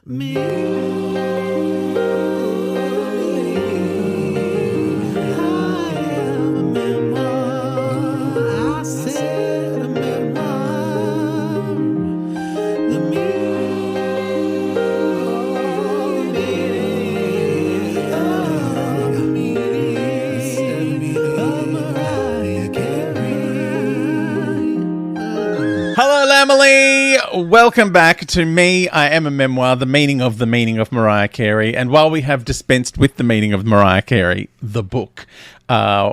Me. Emily, welcome back to Me, I Am a Memoir, the meaning of Mariah Carey. And while we have dispensed with the meaning of Mariah Carey, the book,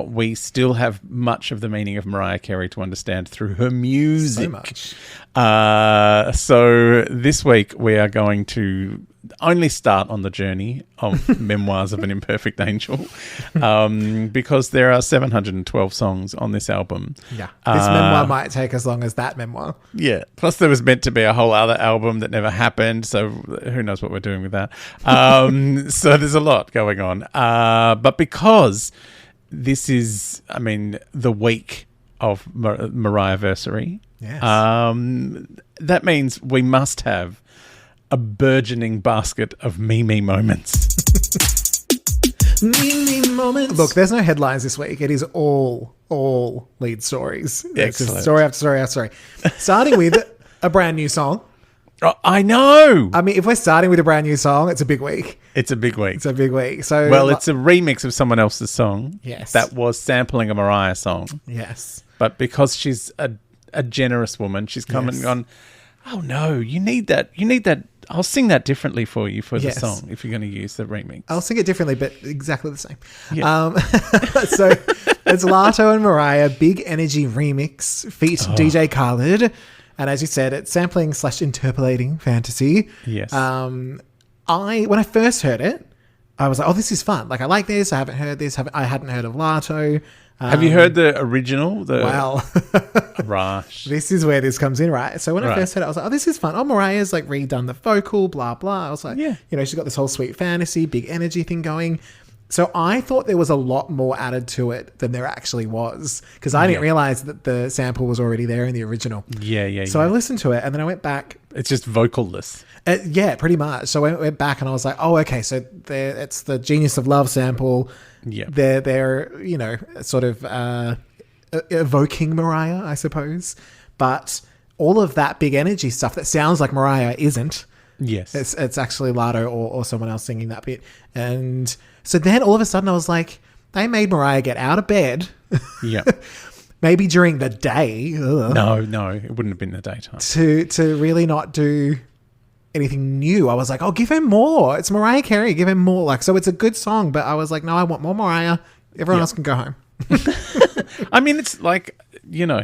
we still have much of the meaning of Mariah Carey to understand through her music. So much. So this week we are going to only start on the journey of Memoirs of an Imperfect Angel, because there are 712 songs on this album. Yeah, this memoir might take as long as that memoir. Yeah, plus there was meant to be a whole other album that never happened, so who knows what we're doing with that. So there's a lot going on. But because this is, the week of Mariah-versary, yes. That means we must have a burgeoning basket of me moments. Me moments. Look, there's no headlines this week. It is all lead stories. It's just story after story after story. Starting with a brand new song. Oh, I know. If we're starting with a brand new song, it's a big week. It's a big week. So, it's a remix of someone else's song. Yes. That was sampling a Mariah song. Yes. But because she's a generous woman, she's come and gone, oh no, you need that. I'll sing that differently for you for the song if you're going to use the remix. I'll sing it differently, but exactly the same. Yeah. So it's Lato and Mariah, Big Energy Remix, feat DJ Khaled. And as you said, it's sampling / interpolating fantasy. Yes. When I first heard it, I was like, oh, this is fun. Like, I like this. I haven't heard this. I hadn't heard of Lato. Have you heard the original? Well, Rush. This is where this comes in, right? So when I first heard it, I was like, oh, this is fun. Oh, Mariah's like redone the vocal, blah, blah. I was like, she's got this whole sweet fantasy, big energy thing going. So I thought there was a lot more added to it than there actually was, because I didn't realize that the sample was already there in the original. So I listened to it and then I went back. It's just vocalless. Yeah, pretty much. So I went back and I was like, oh, okay, so it's the Genius of Love sample. Yeah. They're sort of evoking Mariah, I suppose. But all of that big energy stuff that sounds like Mariah isn't. Yes. It's actually Lato or someone else singing that bit. And so then all of a sudden I was like, they made Mariah get out of bed. Yeah. Maybe during the day. Ugh, No, it wouldn't have been the daytime. To really not do anything new. I was like, oh, give him more. It's Mariah Carey. Give him more. So it's a good song, but I was like, no, I want more Mariah. Everyone else can go home. It's like,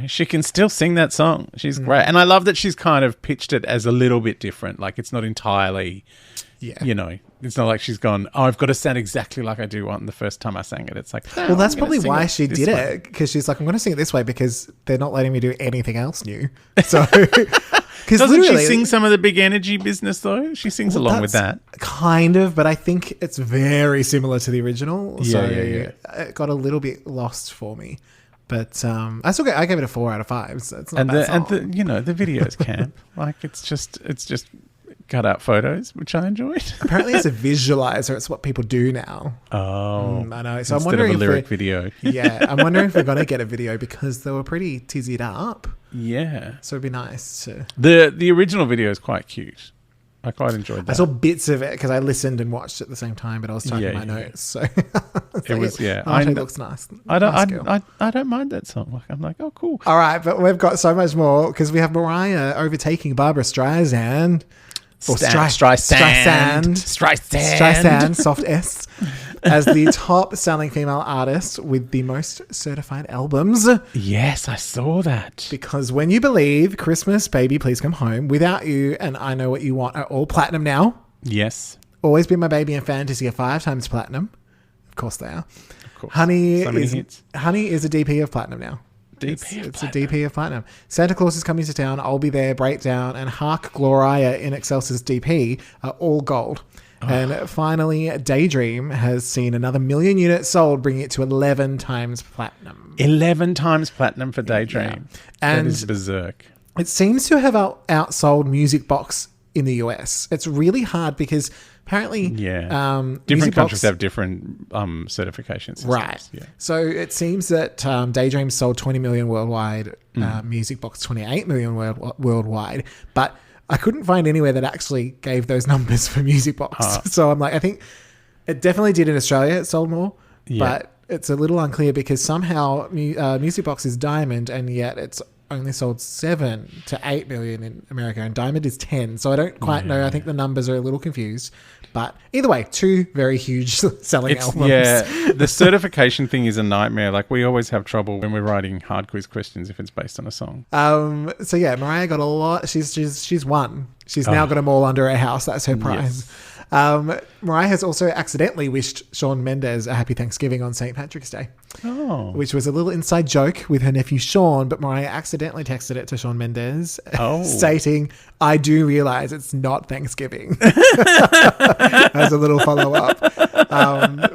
she can still sing that song. She's great. And I love that she's kind of pitched it as a little bit different. Like, it's not entirely, it's not like she's gone, oh, I've got to sound exactly like I do on the first time I sang it. It's like, well, that's probably why she did it, because she's like, I'm going to sing it this way because they're not letting me do anything else new. So, doesn't she sing some of the big energy business though? She sings along with that. Kind of, but I think it's very similar to the original. Yeah, so it got a little bit lost for me. But I gave it a 4 out of 5. So it's not and a bad song. And the video's camp. Like it's just cut out photos, which I enjoyed. Apparently it's a visualizer. It's what people do now. Oh. I know. So I'm wondering of a lyric video. Yeah. I'm wondering if we're going to get a video because they were pretty tizzied up. Yeah. So it'd be nice to... The original video is quite cute. I quite enjoyed that. I saw bits of it because I listened and watched at the same time, but I was typing my notes. So it was, it looks nice. I don't mind that song. Like, I'm like, oh, cool. All right, but we've got so much more because we have Mariah overtaking Barbara Streisand. Or Streisand, soft S, as the top selling female artist with the most certified albums. Yes, I saw that. Because When You Believe, Christmas, Baby, Please Come Home, Without You, and I Know What You Want are all platinum now. Yes. Always Been My Baby and Fantasy are 5 times platinum. Of course they are. Of course. Honey is a DP of platinum now. It's a DP of platinum. Santa Claus is Coming to Town, I'll Be There, Breakdown, and Hark Gloria in Excelsis DP are all gold. Oh. And finally, Daydream has seen another 1 million units sold, bringing it to 11 times platinum. 11 times platinum for Daydream. Yeah. And that is berserk. It seems to have outsold Music Box in the US. It's really hard because apparently different countries have different certification systems. Right. Yeah. So it seems that Daydream sold 20 million worldwide, Music Box 28 million worldwide, but I couldn't find anywhere that actually gave those numbers for Music Box. So I'm like, I think it definitely did in Australia. It sold more, but it's a little unclear because somehow Music Box is Diamond and yet it's only sold 7 to 8 million in America and Diamond is 10. So I don't quite know. I think the numbers are a little confused. But either way, 2 very huge selling albums. Yeah, the certification thing is a nightmare. Like, we always have trouble when we're writing hard quiz questions if it's based on a song. So yeah, Mariah got a lot. She's won. She's now got them all under her house. That's her prize. Yes. Mariah has also accidentally wished Shawn Mendes a happy Thanksgiving on St. Patrick's Day. Which was a little inside joke with her nephew Shawn, but Mariah accidentally texted it to Shawn Mendes stating, I do realise it's not Thanksgiving. As a little follow-up.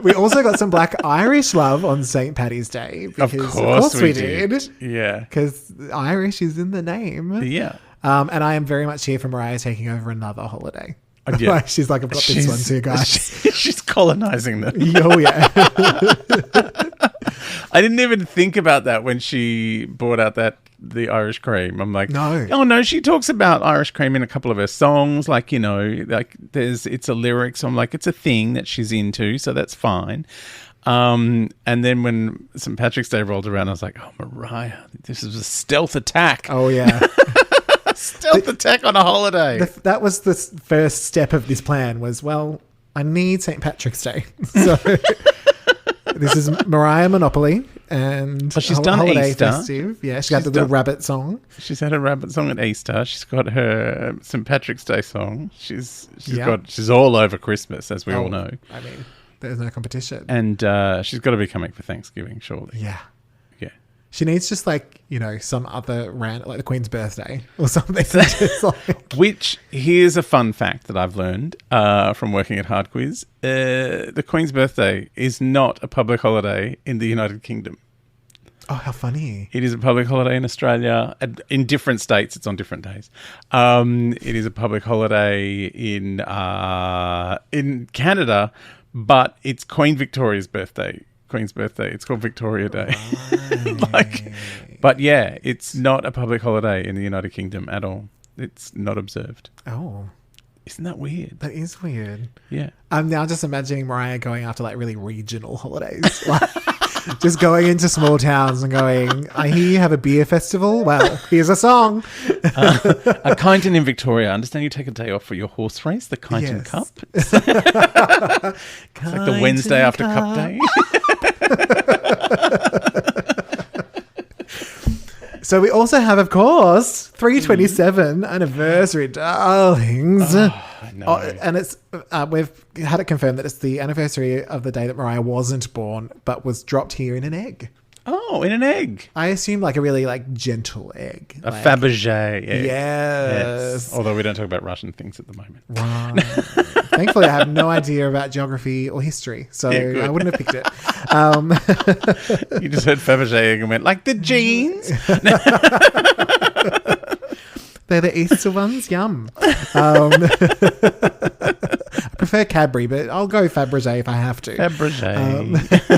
We also got some Black Irish love on St. Paddy's Day. Because of course we did. Yeah. Because Irish is in the name. Yeah. And I am very much here for Mariah taking over another holiday. Yeah. She's like, I've got this one too, guys. She's colonising them. Oh, yeah. I didn't even think about that when she brought out the Irish cream. I'm like, no, she talks about Irish cream in a couple of her songs. Like, you know, like it's a lyric. So I'm like, it's a thing that she's into. So that's fine. And then when St. Patrick's Day rolled around, I was like, oh, Mariah, this is a stealth attack. Oh, yeah. Stealth attack on a holiday. That was the first step of this plan was, well, I need St. Patrick's Day. So this is Mariah Monopoly and she's done holiday Easter. Festive. Yeah, she's got the little rabbit song. She's had a rabbit song at Easter. She's got her St. Patrick's Day song. She's all over Christmas, as we all know. I mean, there's no competition. And she's got to be coming for Thanksgiving, surely. Yeah. Yeah. She needs just like, you know, some other rant, like the Queen's birthday or something. Just like... Which, here's a fun fact that I've learned from working at Hard Quiz. The Queen's birthday is not a public holiday in the United Kingdom. Oh, how funny. It is a public holiday in Australia. In different states, it's on different days. It is a public holiday in Canada, but it's Queen Victoria's birthday. Queen's birthday. It's called Victoria Day. Right. But yeah, it's not a public holiday in the United Kingdom at all. It's not observed. Oh. Isn't that weird? That is weird. Yeah. I'm now just imagining Mariah going after like really regional holidays. Like, just going into small towns and going, I hear you have a beer festival. Well, here's a song. A Kyneton in Victoria. I understand you take a day off for your horse race, the Kyneton Cup. It's like the Wednesday after Cup Day. So we also have, of course, 327 anniversary, darlings. No. And it's we've had it confirmed that it's the anniversary of the day that Mariah wasn't born, but was dropped here in an egg. Oh, in an egg. I assume like a really like gentle egg. A Fabergé egg. Yes. Although we don't talk about Russian things at the moment. Right. Thankfully, I have no idea about geography or history, so I wouldn't have picked it. You just heard Fabergé egg and went, like the jeans? They're the Easter ones. Yum. I prefer Cadbury, but I'll go Fabergé if I have to. Fabergé.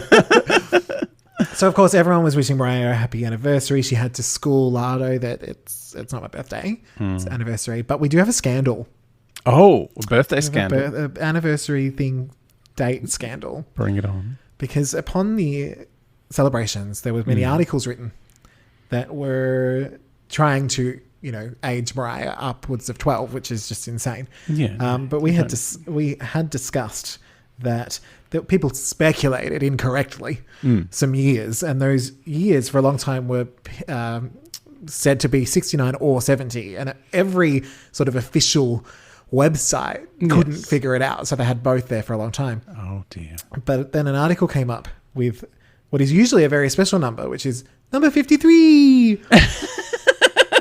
So, of course, everyone was wishing Mariah a happy anniversary. She had to school Lardo that it's not my birthday. It's anniversary. But we do have a scandal. Oh, a birthday scandal. Anniversary thing, date scandal. Bring it on. Because upon the celebrations, there were many articles written that were trying to, you know, age Mariah upwards of 12, which is just insane. Yeah. But we had discussed that people speculated incorrectly some years, and those years for a long time were said to be 69 or 70, and every sort of official website couldn't figure it out, so they had both there for a long time. Oh dear. But then an article came up with what is usually a very special number, which is number 53.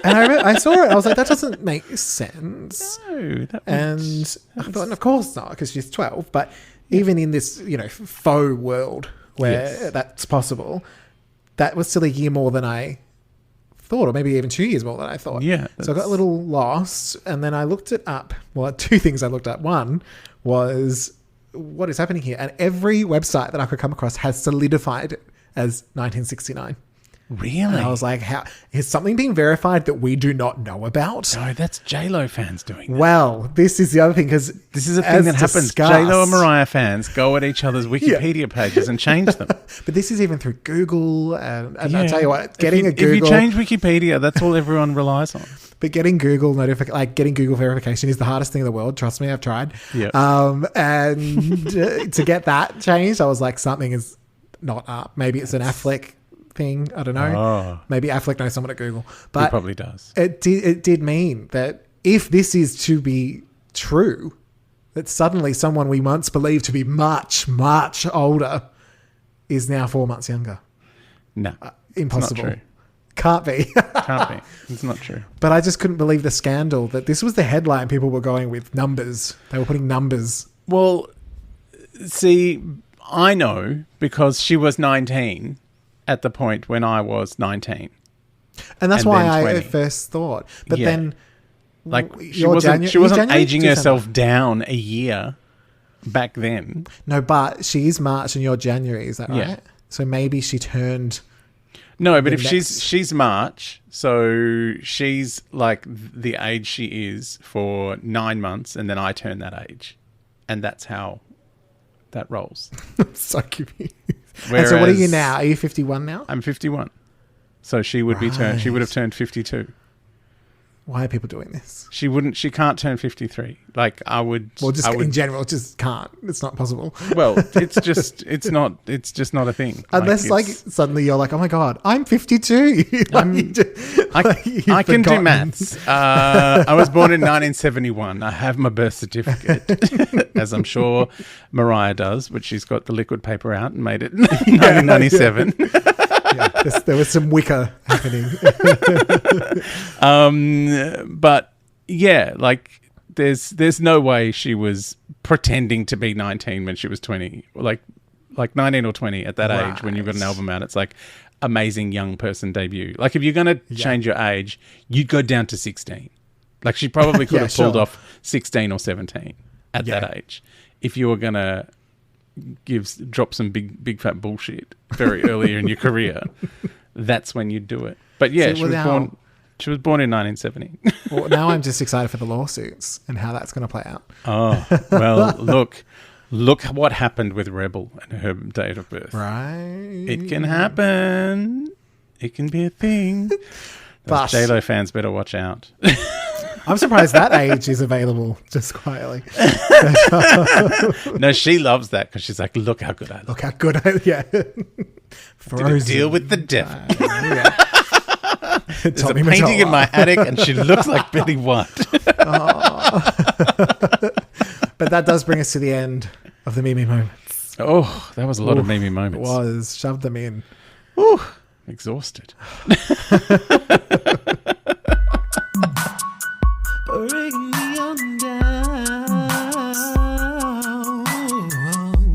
And I saw it. I was like, that doesn't make sense. No. And I thought, of course not, because she's 12. But even in this, you know, faux world where that's possible, that was still a year more than I thought, or maybe even 2 years more than I thought. Yeah. So I got a little lost, and then I looked it up. Well, two things I looked up. One was, what is happening here? And every website that I could come across has solidified it as 1969. Really? And I was like, how is something being verified that we do not know about? No, that's J-Lo fans doing that. Well, this is the other thing, because this is a thing that happens. J-Lo and Mariah fans go at each other's Wikipedia pages and change them. But this is even through Google. And I'll tell you what, getting a Google... If you change Wikipedia, that's all everyone relies on. But getting Google getting Google verification is the hardest thing in the world. Trust me, I've tried. Yeah. And to get that changed, I was like, something is not up. Maybe it's an Affleck thing. I don't know. Oh. Maybe Affleck knows someone at Google. But he probably does. It did mean that if this is to be true, that suddenly someone we once believed to be much, much older is now 4 months younger. No. Impossible. It's not true. Can't be. Can't be. It's not true. But I just couldn't believe the scandal that this was the headline people were going with, numbers. They were putting numbers. Well, see, I know because she was 19 at the point when I was 19. And that's why I at first thought. But then... Like, she wasn't aging herself down a year back then. No, but she is March and you're January, is that right? Yeah. So maybe she turned... No, but if she's March, so she's like the age she is for 9 months, and then I turn that age. And that's how that rolls. So confused. And so what are you now? Are you 51 now? I'm 51. So she would she would have turned 52. Why are people doing this? She can't turn 53. Like I would. Well, in general, just can't. It's not possible. Well, it's just not a thing. Unless suddenly you're like, oh my God, I'm 52. I can do maths. I was born in 1971. I have my birth certificate, as I'm sure Mariah does, but she's got the liquid paper out and made it 1997. Yeah, there was some wicker happening. But yeah, like there's no way she was pretending to be 19 when she was 20, like 19 or 20 at that age when you've got an album out. It's like amazing young person debut. Like if you're going to change your age, you'd go down to 16. Like she probably could have pulled off 16 or 17 at that age. If you were going to drop some big fat bullshit very early in your career, that's when you'd do it. But yeah, she was born in 1970. Well, now I'm just excited for the lawsuits and how that's going to play out. Oh, well, look what happened with Rebel and her date of birth. Right. It can happen. It can be a thing. Those J-Lo fans better watch out. I'm surprised that age is available just quietly. No, she loves that because she's like, look how good I look. Look how good I Did deal with the devil. There's a painting in my attic and she looks like Betty White. But that does bring us to the end of the Mimi moments. Oh, that was a lot of Mimi moments. It was. Shoved them in. Ooh, exhausted.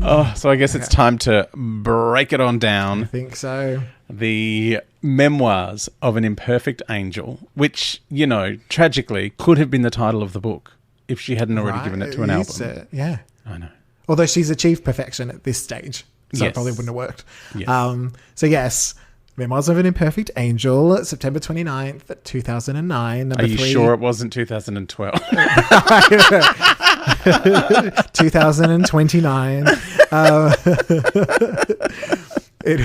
Oh, so I guess it's time to break it on down. I think so. The Memoirs of an Imperfect Angel, which, tragically could have been the title of the book if she hadn't already given it to an album. Yeah. I know. Although she's achieved perfection at this stage, so it probably wouldn't have worked. Yes. So yes, Memoirs of an Imperfect Angel, September 29th, 2009. Are you sure it wasn't 2012? 2029. It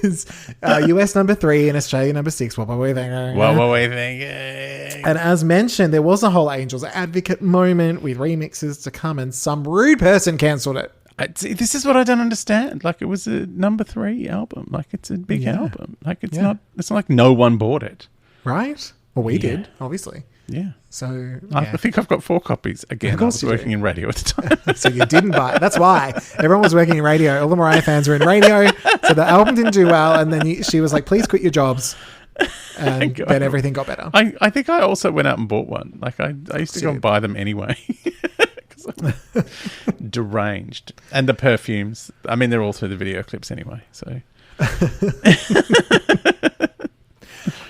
was US number 3 and Australia number 6. What were we thinking? What were we thinking? And as mentioned, there was a whole Angels Advocate moment with remixes to come, and some rude person cancelled it. This is what I don't understand. Like, it was a number 3 album. Like, it's a big album. Like, it's not like no one bought it. Right? Well, we did, obviously. Yeah. So I think I've got 4 copies. Again, I was working in radio at the time. So you didn't buy it. That's why. Everyone was working in radio. All the Mariah fans were in radio. So the album didn't do well. And then she was like, please quit your jobs. And then everything got better. I think I also went out and bought one. Like, I used to go and buy them anyway. Because I'm deranged. And the perfumes. I mean, they're all through the video clips anyway. So...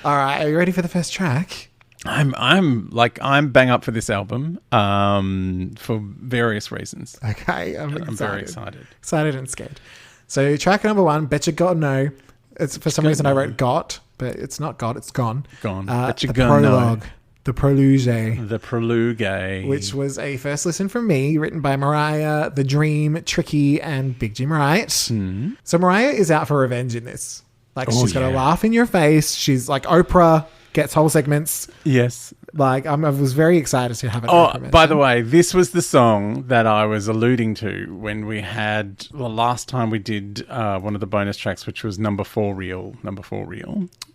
All right, are you ready for the first track? I'm bang up for this album for various reasons. Okay, I'm very excited. Excited and scared. So track number 1, Betcha Got No. It's for some reason I wrote got, but it's not got, it's gone. Gone. The prologue. The Preluge. The Preluge. Which was a first listen from me, written by Mariah, The Dream, Tricky, and Big Jim Wright. Mm. So Mariah is out for revenge in this. Like, she's got a laugh in your face. She's like Oprah, gets whole segments. Yes. Like, I was very excited to have it. Oh, by the way, this was the song that I was alluding to when we had the last time we did one of the bonus tracks, which was Number 4 Reel.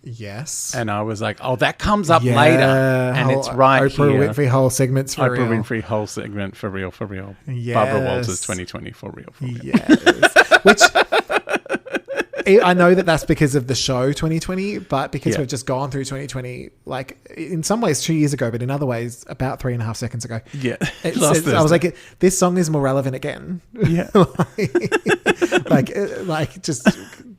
Yes. And I was like, oh, that comes up later. And it's right Oprah here. Winfrey whole segments for real. Oprah Winfrey whole segment for real. Yes. Barbara Walters 2020 for real. Yes. Which... I know that's because of the show 2020, but because we've just gone through 2020, like in some ways 2 years ago, but in other ways about 3.5 seconds ago. Yeah. I was like, this song is more relevant again. Yeah. like just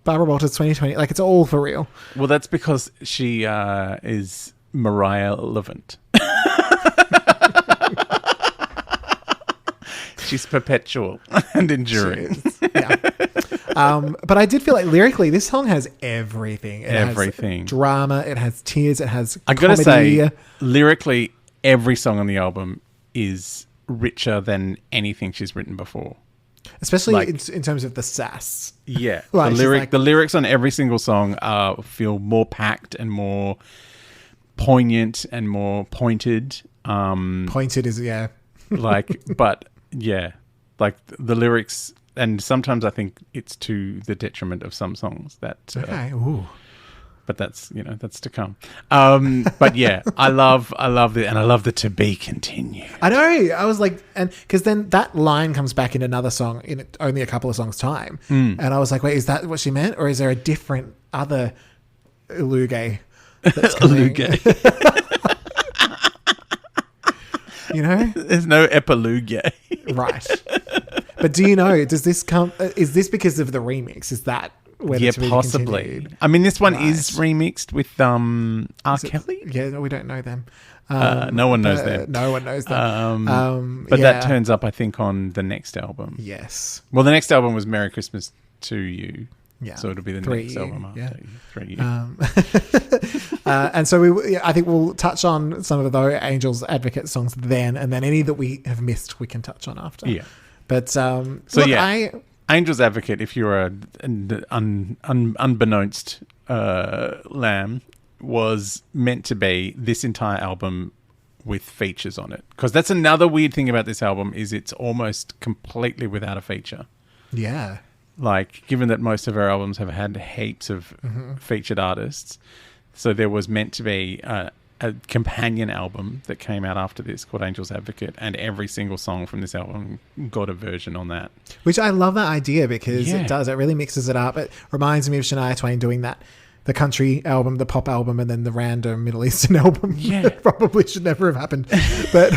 Barbara Walters 2020, like it's all for real. Well, that's because she is Mariah relevant. She's perpetual and enduring. Yeah. But I did feel like lyrically, this song has everything. It has drama, it has tears, it has I gotta say, lyrically, every song on the album is richer than anything she's written before. Especially in terms of the sass. Yeah. The lyrics on every single song feel more packed and more poignant and more pointed. Pointed is, but yeah, like the lyrics, and sometimes I think it's to the detriment of some songs that. Okay. Ooh. But that's to come. But yeah, I love it, and I love the to be continued. I know. I was like, and because then that line comes back in another song in only a couple of songs time, and I was like, wait, is that what she meant, or is there a different other Iluge? Iluge. You know, there's no epiluge. Right. But do you know, does this come, is this because of the remix? Is that where it's really possibly continued? I mean, this one is remixed with R. Kelly. Yeah, we don't know them. No one knows them. No one knows them. But that turns up, I think, on the next album. Yes. Well, the next album was Merry Christmas to You. Yeah. So it'll be the next album after 3 years. And so I think we'll touch on some of the Angels Advocate songs then, and then any that we have missed we can touch on after. Yeah. But Angels Advocate, if you're an unbeknownst lamb, was meant to be this entire album with features on it. Because that's another weird thing about this album, is it's almost completely without a feature. Yeah. Like, given that most of our albums have had heaps of featured artists, so there was meant to be a companion album that came out after this called Angels Advocate, and every single song from this album got a version on that. Which I love that idea, because it really mixes it up. It reminds me of Shania Twain doing that. The country album, the pop album, and then the random Middle Eastern album. Yeah. That probably should never have happened. But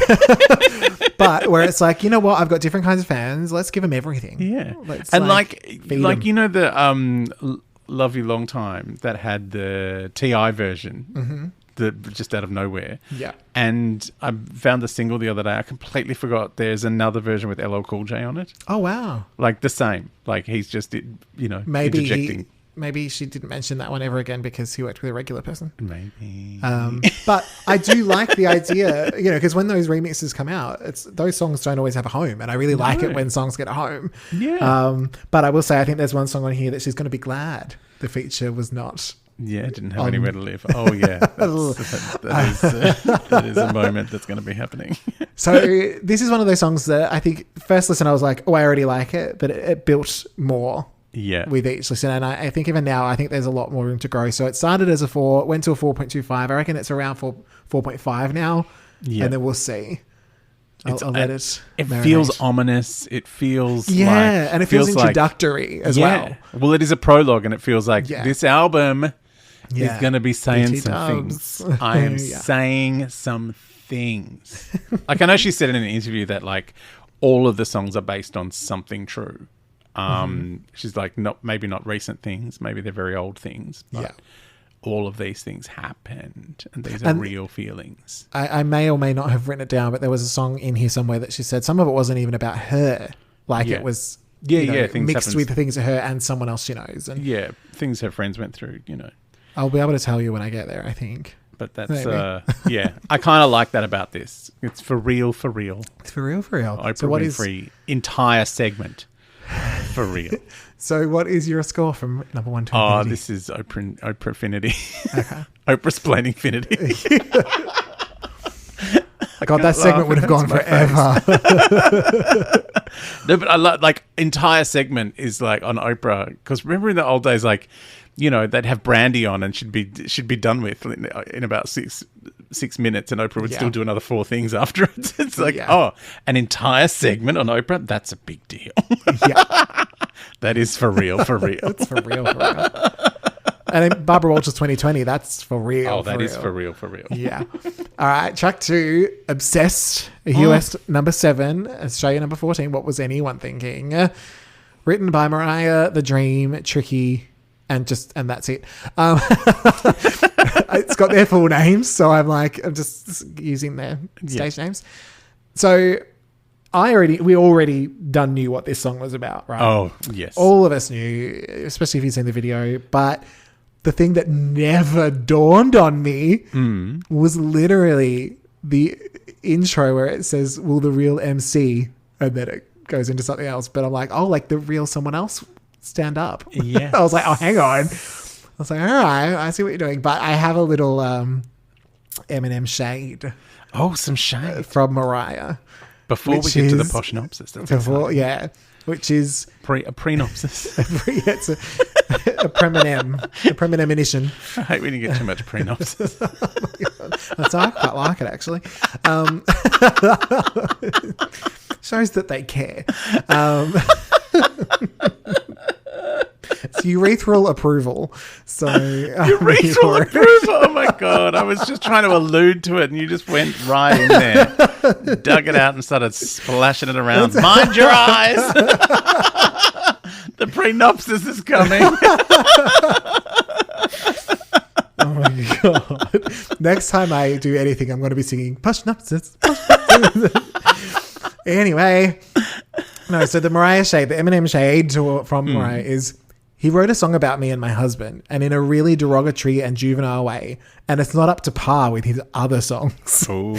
but where it's like, you know what? I've got different kinds of fans. Let's give them everything. Yeah. And you know, the Love You Long Time that had the T.I. version, just out of nowhere. Yeah. And I found the single the other day. I completely forgot there's another version with LL Cool J on it. Oh, wow. Like the same. Like he's just, interjecting. Maybe she didn't mention that one ever again because he worked with a regular person. Maybe. But I do like the idea, because when those remixes come out, those songs don't always have a home. And I really like it when songs get a home. Yeah. But I will say, I think there's one song on here that she's going to be glad the feature was not. Yeah, it didn't have anywhere to live. Oh, yeah. That is a moment that's going to be happening. So this is one of those songs that I think first listen, I was like, oh, I already like it. But it built more. Yeah. With each listen. And I think even now, I think there's a lot more room to grow. So it started as a 4, went to a 4.25. I reckon it's around 4.5 now. Yeah. And then we'll see. I'll let it marinate. Feels ominous. It feels and it feels introductory as well. Well, it is a prologue, and it feels like this album is going to be saying some things. I am saying some things. Like, I know she said in an interview that, like, all of the songs are based on something true. She's like, maybe not recent things, maybe they're very old things, but all of these things happened and these are real feelings. I may or may not have written it down, but there was a song in here somewhere that she said some of it wasn't even about her. Like it was mixed with things of her and someone else she knows. And things her friends went through, you know. I'll be able to tell you when I get there, I think. But that's, I kind of like that about this. It's for real, for real. It's for real, for real. Oprah Winfrey entire segment for real. So what is your score from number 1 to infinity? This is Oprah Infinity. Okay. Oprah's Plain Infinity. God, that segment would have gone forever. No, but I like entire segment is like on Oprah, because remember in the old days, like, you know, they'd have Brandy on and should be done with in about six minutes, and Oprah would still do another 4 things afterwards. It's like, an entire segment on Oprah, that's a big deal. Yeah. That is for real, for real. That's for real, for real. And then Barbara Walters 2020, that's for real. Oh, that is for real, for real. Yeah. All right, track 2, Obsessed, US number 7, Australia number 14, What Was Anyone Thinking? Written by Mariah, The Dream, Tricky, and that's it. It's got their full names, so I'm just using their stage names. So we already knew what this song was about, right? Oh, yes. All of us knew, especially if you've seen the video. But the thing that never dawned on me was literally the intro where it says, "Will the real MC?" and then it goes into something else. But I'm like, oh, like the real someone else stand up. Yeah. I was like, oh, hang on. I was like, all right, I see what you're doing. But I have a little Eminem shade. Oh, some shade. From Mariah. Before we get to the Posh Nopsis. Which is... a pre-nopsis. It's a premonition. I hate when you get too much pre-nopsis. That's I quite like it, actually. Shows that they care. It's urethral approval. So urethral approval. Oh my God. I was just trying to allude to it and you just went right in there. Dug it out and started splashing it around. Mind your eyes. The pre-nopsis is coming. Oh my God. Next time I do anything, I'm going to be singing Posh Nopsis. Anyway. No, so the Mariah shade, the Eminem shade from Mariah is... He wrote a song about me and my husband, and in a really derogatory and juvenile way, and it's not up to par with his other songs. Oh.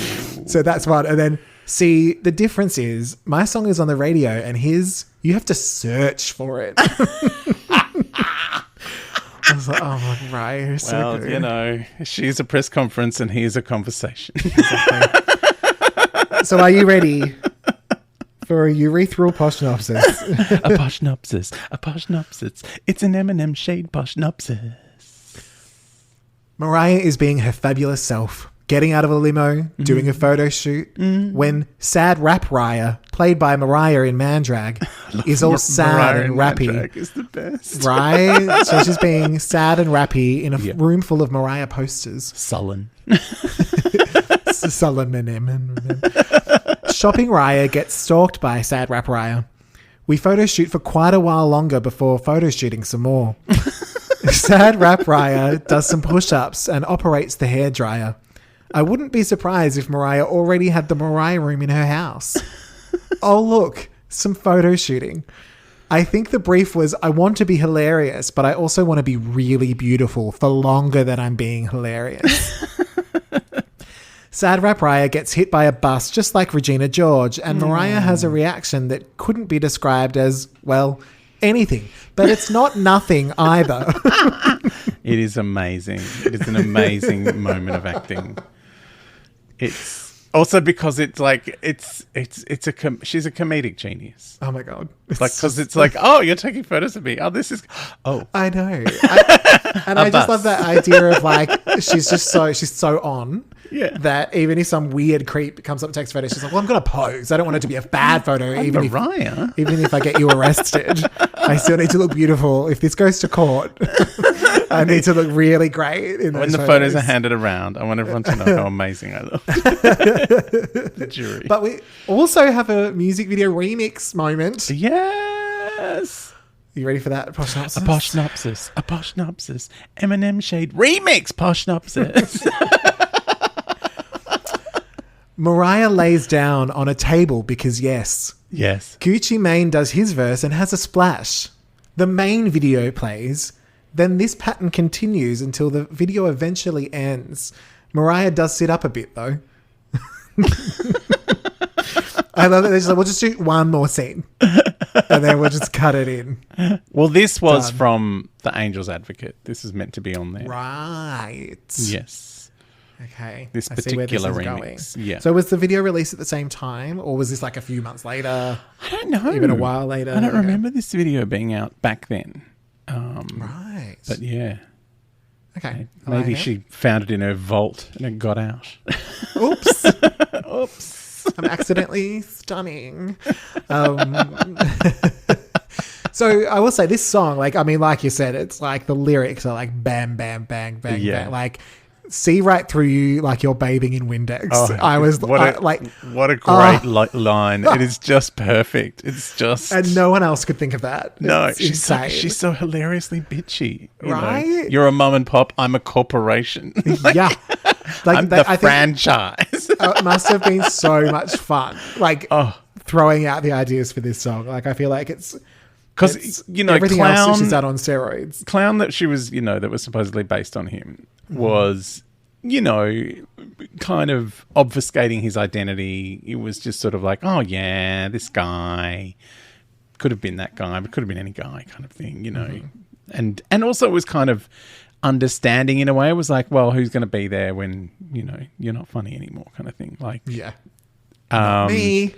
So that's one. And then, see, the difference is my song is on the radio, and his, you have to search for it. I was like, oh, my Mariah, you're so good. You know, she's a press conference and he's a conversation. Exactly. So are you ready? For a urethral poshnopsis. A poshnopsis. A poshnopsis. It's an Eminem shade poshnopsis. Mariah is being her fabulous self, getting out of a limo, doing a photo shoot, when sad rap Raya, played by Mariah in Mandrag, is all sad Mariah and rappy. Mandrag is the best. Right? So she's being sad and rappy in a room full of Mariah posters. Sullen. Sullen and Shopping Raya gets stalked by sad rap Raya. We photo shoot for quite a while longer before photo shooting some more. Sad rap Raya does some push-ups and operates the hairdryer. I wouldn't be surprised if Mariah already had the Mariah room in her house. Oh, look, some photo shooting. I think the brief was, I want to be hilarious, but I also want to be really beautiful for longer than I'm being hilarious. Sad rap Raya gets hit by a bus just like Regina George, and Mariah has a reaction that couldn't be described as, well, anything. But it's not nothing either. It is amazing. It is an amazing moment of acting. It's also because it's like she's a comedic genius. Oh my God. Like, because it's like, oh, you're taking photos of me. Oh, this is, oh. I know. I just love that idea of like, she's so on. Yeah. That even if some weird creep comes up and takes a photo, she's like, well, I'm going to pose. I don't want it to be a bad photo. Even if I get you arrested, I still need to look beautiful. If this goes to court, I need to look really great in those When the photos are handed around, I want everyone to know how amazing I look. The jury. But we also have a music video remix moment. Yes. You ready for that? Posh synopsis? A posh synopsis. A posh synopsis. Eminem Shade remix. Posh synopsis. Mariah lays down on a table because yes. Yes. Gucci Mane does his verse and has a splash. The main video plays. Then this pattern continues until the video eventually ends. Mariah does sit up a bit though. I love it. They're just like, we'll just shoot one more scene and then we'll just cut it in. Well, this was from The Angel's Advocate. This is meant to be on there. Right. Yes. Okay. This I see where this particular is remix. going. Yeah. So was the video released at the same time or was this like a few months later? I don't know. Even a while later? I don't remember this video being out back then. Right. But yeah. Okay. Maybe she found it in her vault and it got out. Oops. Oops. I'm accidentally stunning. So I will say this song, like, I mean, like you said, it's like the lyrics are like bam, bam, bang, bang, bang. Like, see right through you like you're bathing in Windex. What a great line. It is just perfect. It's just... And no one else could think of that. No, she's so hilariously bitchy. Right? You're a mum and pop. I'm a corporation. Yeah. Like, I'm the franchise. It must have been so much fun. Like, throwing out the ideas for this song. Like, I feel like it's... Because, you know, everything Clown... else that she's done on steroids. Clown that she was, you know, that was supposedly based on him was, you know, kind of obfuscating his identity. It was just sort of like, oh, yeah, this guy could have been that guy, but could have been any guy kind of thing, you know. Mm-hmm. And also it was kind of understanding in a way. It was like, well, who's going to be there when, you know, you're not funny anymore kind of thing. Like, yeah. Not me.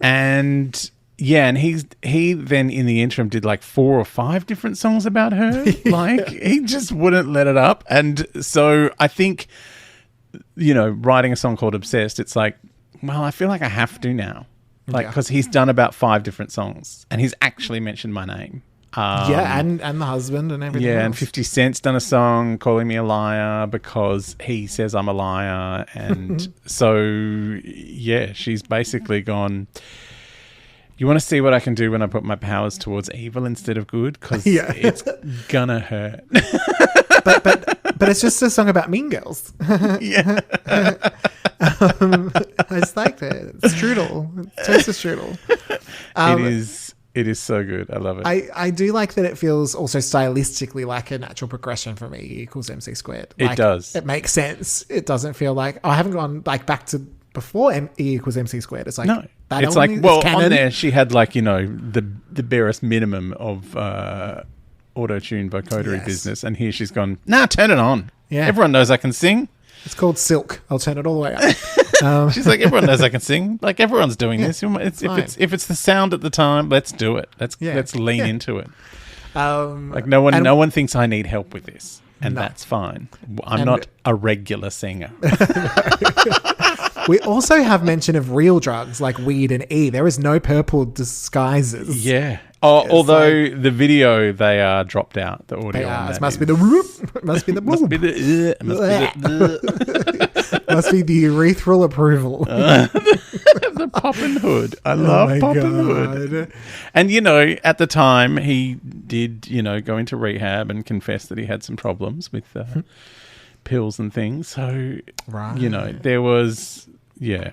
And... yeah, and he then in the interim did like 4 or 5 different songs about her. Like he just wouldn't let it up. And so I think, you know, writing a song called Obsessed, it's like, well, I feel like I have to now. Like, because he's done about 5 different songs and he's actually mentioned my name. And the husband and everything else. And 50 Cent's done a song calling me a liar because he says I'm a liar. And so, yeah, she's basically gone... You want to see what I can do when I put my powers towards evil instead of good? Because it's gonna hurt. but it's just a song about mean girls. Yeah. I just liked it. It's strudel. It's toast of strudel. It is so good. I love it. I do like that it feels also stylistically like a natural progression from E equals MC squared. Like, it does. It makes sense. It doesn't feel like... I haven't gone like back to before E equals MC squared. It's like... No. It's like, well, on there she had like, you know, the barest minimum of auto-tune vocodery business. And here she's gone, nah, turn it on. Yeah. Everyone knows I can sing. It's called Silk. I'll turn it all the way up. She's like, everyone knows I can sing. Like, everyone's doing this. If it's the sound at the time, let's do it. Let's lean into it. Like, no one thinks I need help with this. And that's fine. I'm not a regular singer. We also have mention of real drugs like weed and E. There is no purple disguises. Yeah. Although the video, they are dropped out. The audio. They are. It must be the whoop. It must be the boom. Must be the urethral approval. The Poppin' Hood. I love Poppin' Hood. And, you know, at the time, he did, you know, go into rehab and confess that he had some problems with pills and things. So, you know, there was... Yeah.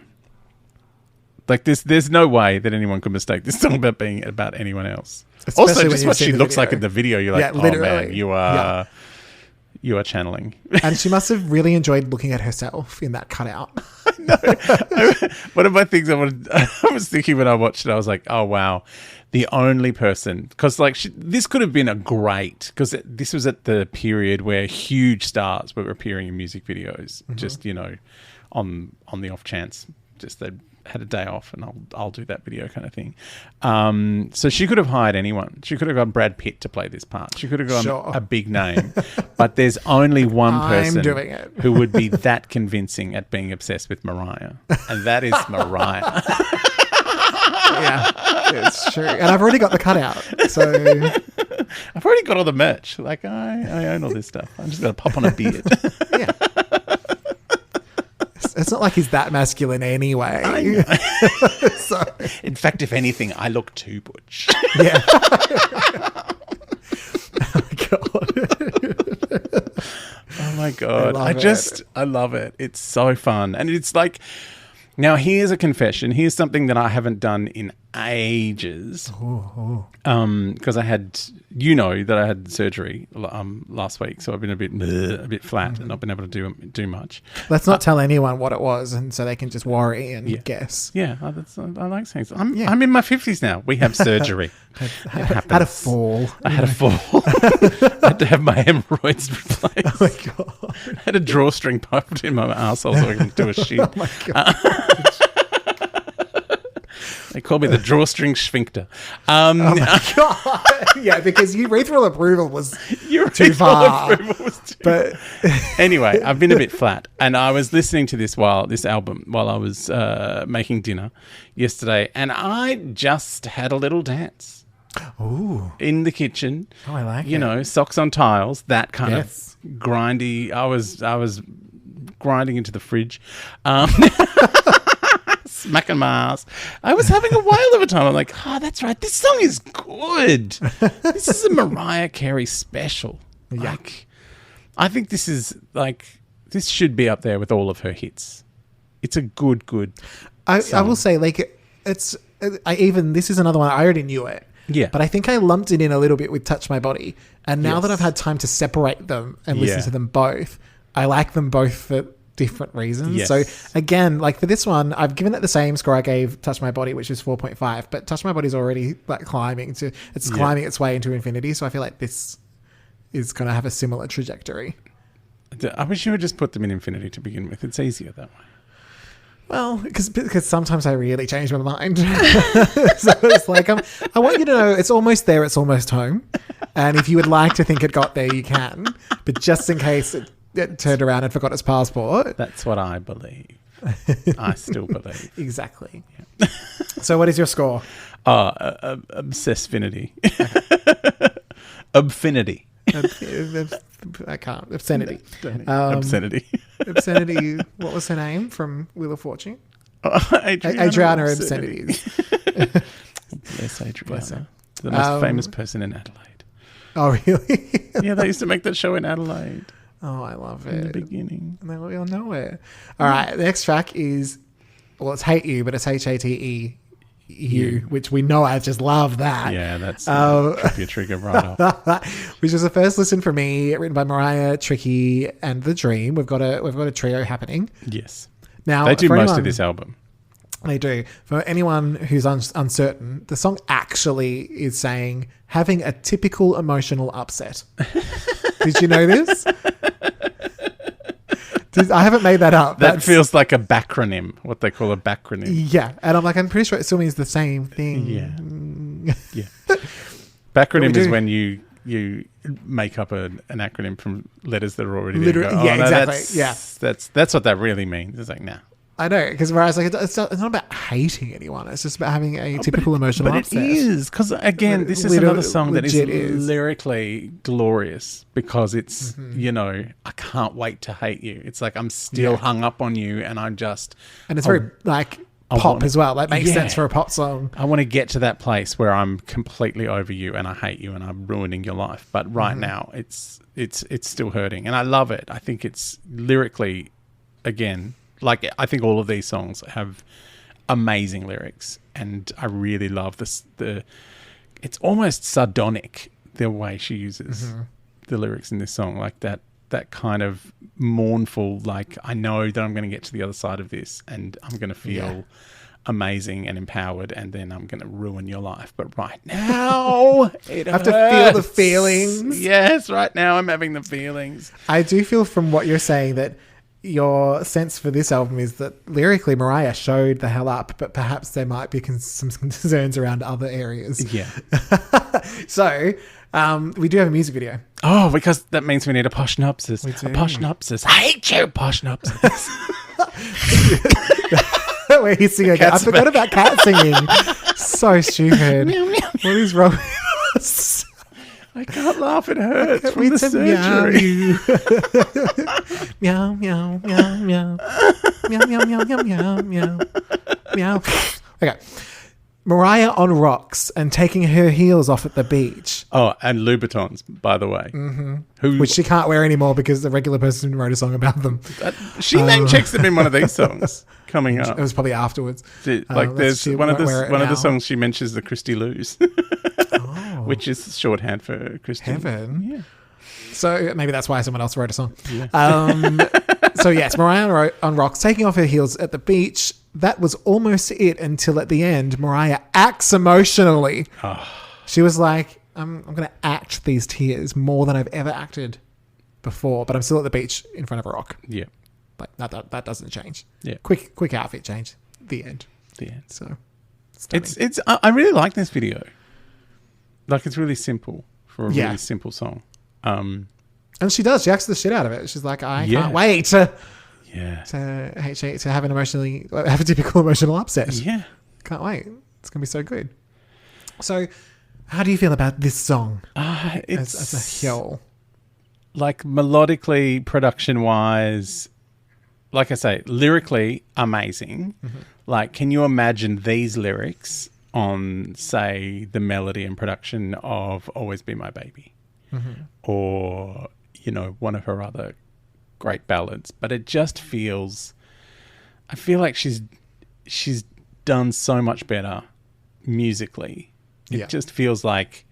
Like there's no way that anyone could mistake this song about being about anyone else. Especially also, just what she looks like in the video, you're like, oh man, you are channeling. And she must have really enjoyed looking at herself in that cutout. One of my things I was thinking when I watched it, I was like, oh wow, the only person, because like this could have been a great, because this was at the period where huge stars were appearing in music videos, just, you know, on the off chance, just they had a day off and I'll do that video kind of thing. So she could have hired anyone. She could have got Brad Pitt to play this part. She could have gone a big name. But there's only one person who would be that convincing at being obsessed with Mariah. And that is Mariah. Yeah, it's true. And I've already got the cutout. So I've already got all the merch. Like I own all this stuff. I'm just going to pop on a beard. Yeah. It's not like he's that masculine anyway. I know. So, in fact, if anything, I look too butch. yeah. Oh, God. Oh my God. I love it. It's so fun. And it's like, now here's a confession. Here's something that I haven't done in ages. Because I had, that I had surgery last week, so I've been a bit flat and not been able to do much. Let's not tell anyone what it was, and so they can just worry and guess. Yeah, I like saying so. I'm in my 50s now. We have surgery. Had a fall. I had a fall. I had to have my hemorrhoids replaced. Oh my God. I had a drawstring piped in my arsehole so I can do a shit. Oh my God. They call me the drawstring sphincter. Oh my God. Yeah, because urethral approval was too far. But anyway, I've been a bit flat, and I was listening to this album while I was making dinner yesterday, and I just had a little dance. Ooh. In the kitchen. Oh, I like it. Socks on tiles, that kind of grindy. I was grinding into the fridge. Smacking my ass. I was having a whale of a time. I'm like, that's right. This song is good. This is a Mariah Carey special. Yeah. Like, I think this should be up there with all of her hits. It's a good song. I will say, like, this is another one. I already knew it. Yeah. But I think I lumped it in a little bit with Touch My Body. And now that I've had time to separate them and listen to them both, I like them both for different reasons. Yes. So again, like for this one, I've given it the same score I gave Touch My Body, which is 4.5, but Touch My Body is already like climbing its way into infinity. So I feel like this is going to have a similar trajectory. I wish you would just put them in infinity to begin with. It's easier that way. Well, because sometimes I really change my mind. So it's like, I want you to know it's almost there, it's almost home. And if you would like to think it got there, you can. But just in case it turned around and forgot its passport. That's what I believe. I still believe. Exactly. Yeah. So what is your score? Obsessfinity. Obfinity. I can't. Obscenity. Obscenity. Obscenity. What was her name from Wheel of Fortune? Adriana Obscenities. Bless Adriana. Bless her. The most famous person in Adelaide. Oh, really? Yeah, they used to make that show in Adelaide. Oh, I love it. In the beginning. And we all know it. All right. The next track is, it's Hate You, but it's HATE. You, which we know I just love that. Yeah, that's trip your trigger right off. Which was the first listen for me, written by Mariah, Tricky, and The Dream. We've got a trio happening. Yes. Now they do most of this album. They do. For anyone who's uncertain, the song actually is saying having a typical emotional upset. Did you know this? I haven't made that up. That feels like a backronym, what they call a backronym. Yeah. And I'm pretty sure it still means the same thing. Yeah. Backronym is when you make up an acronym from letters that are already there. Exactly. That's what that really means. It's like, nah. I know, because whereas it's not about hating anyone. It's just about having a typical emotional upset. But it is, because again, this is another song that is lyrically glorious because it's, I can't wait to hate you. It's like I'm still hung up on you and I'm just... And it's very pop as well. That makes sense for a pop song. I want to get to that place where I'm completely over you and I hate you and I'm ruining your life. But right now, it's still hurting. And I love it. I think it's lyrically, again... Like, I think all of these songs have amazing lyrics, and I really love this. It's almost sardonic, the way she uses the lyrics in this song, like that kind of mournful, like, I know that I'm going to get to the other side of this, and I'm going to feel amazing and empowered, and then I'm going to ruin your life. But right now, I have to feel the feelings. Yes, right now I'm having the feelings. I do feel from what you're saying that your sense for this album is that lyrically Mariah showed the hell up, but perhaps there might be some concerns around other areas. Yeah. So we do have a music video. Oh, because that means we need a posh synopsis. We do. A posh synopsis. I hate you, posh synopsis. Where he's singing again. I forgot about cat singing. So stupid. What is wrong with us? I can't laugh. It hurts from the surgery. Meow, meow, meow, meow. Meow, meow, meow, meow, meow, meow. Meow. Okay. Mariah on rocks and taking her heels off at the beach. Oh, and Louboutins, by the way. Mm-hmm. Which she can't wear anymore because the regular person wrote a song about them. She name checks them in one of these songs coming up. It was probably afterwards. Like there's one of the songs she mentions the Christy Loos, which is shorthand for Christy. Heaven. Yeah. So maybe that's why someone else wrote a song. Yeah. So yes, Mariah on rocks, taking off her heels at the beach. That was almost it until at the end, Mariah acts emotionally. Oh. She was like, I'm going to act these tears more than I've ever acted before, but I'm still at the beach in front of a rock. Yeah. Like that doesn't change. Yeah. Quick outfit change. The end. So it's I really like this video. Like it's really simple for a really simple song. And she does. She acts the shit out of it. She's like, I can't wait to have a typical emotional upset. Yeah. Can't wait. It's going to be so good. So how do you feel about this song as a whole? Like melodically, production-wise, like I say, lyrically, amazing. Mm-hmm. Like, can you imagine these lyrics on, say, the melody and production of Always Be My Baby? Mm-hmm. Or, one of her other great ballads. But it just feels... I feel like she's done so much better musically. It just feels like...